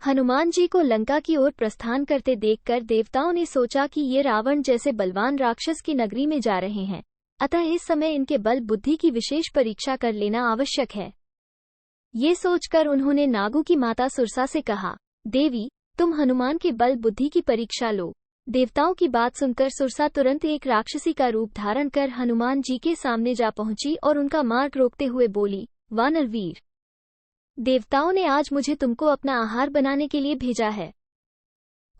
हनुमान जी को लंका की ओर प्रस्थान करते देखकर देवताओं ने सोचा कि ये रावण जैसे बलवान राक्षस की नगरी में जा रहे हैं, अतः इस समय इनके बल बुद्धि की विशेष परीक्षा कर लेना आवश्यक है। ये सोचकर उन्होंने नागों की माता सुरसा से कहा, देवी, तुम हनुमान के बल बुद्धि की परीक्षा लो। देवताओं की बात सुनकर सुरसा तुरंत एक राक्षसी का रूप धारण कर हनुमान जी के सामने जा पहुंची और उनका मार्ग रोकते हुए बोली, वानर वीर, देवताओं ने आज मुझे तुमको अपना आहार बनाने के लिए भेजा है।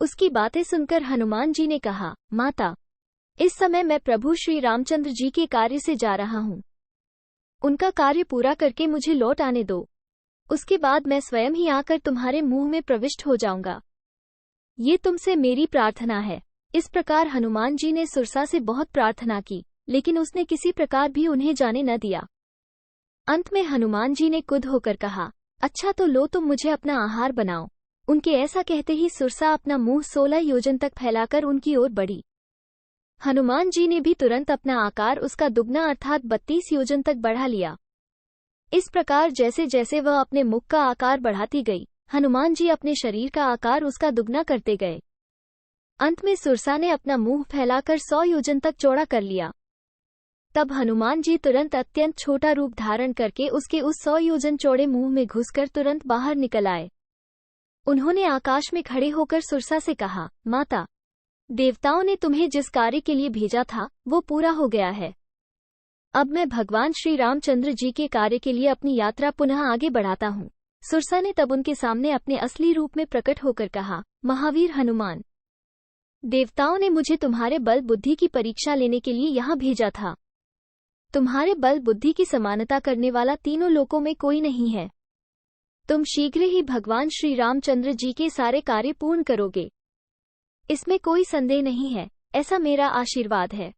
उसकी बातें सुनकर हनुमान जी ने कहा, माता, इस समय मैं प्रभु श्री रामचंद्र जी के कार्य से जा रहा हूँ। उनका कार्य पूरा करके मुझे लौट आने दो, उसके बाद मैं स्वयं ही आकर तुम्हारे मुंह में प्रविष्ट हो जाऊंगा। ये तुमसे मेरी प्रार्थना है। इस प्रकार हनुमान जी ने सुरसा से बहुत प्रार्थना की, लेकिन उसने किसी प्रकार भी उन्हें जाने न दिया। अंत में हनुमान जी ने कुध होकर कहा, अच्छा तो लो, तुम मुझे अपना आहार बनाओ। उनके ऐसा कहते ही सुरसा अपना मुंह 16 योजन तक फैलाकर उनकी ओर बढ़ी। हनुमान जी ने भी तुरंत अपना आकार उसका दुगना अर्थात 32 योजन तक बढ़ा लिया। इस प्रकार जैसे जैसे वह अपने मुख का आकार बढ़ाती गई, हनुमान जी अपने शरीर का आकार उसका दुगना करते गए। अंत में सुरसा ने अपना मुंह फैलाकर 100 योजन तक चौड़ा कर लिया। तब हनुमान जी तुरंत अत्यंत छोटा रूप धारण करके उसके उस 100 योजन चौड़े मुंह में घुसकर तुरंत बाहर निकल आए। उन्होंने आकाश में खड़े होकर सुरसा से कहा, माता, देवताओं ने तुम्हें जिस कार्य के लिए भेजा था वो पूरा हो गया है। अब मैं भगवान श्री रामचंद्र जी के कार्य के लिए अपनी यात्रा पुनः आगे बढ़ाता हूँ। सुरसा ने तब उनके सामने अपने असली रूप में प्रकट होकर कहा, महावीर हनुमान, देवताओं ने मुझे तुम्हारे बल बुद्धि की परीक्षा लेने के लिए यहाँ भेजा था। तुम्हारे बल बुद्धि की समानता करने वाला तीनों लोकों में कोई नहीं है। तुम शीघ्र ही भगवान श्री रामचंद्र जी के सारे कार्य पूर्ण करोगे, इसमें कोई संदेह नहीं है, ऐसा मेरा आशीर्वाद है।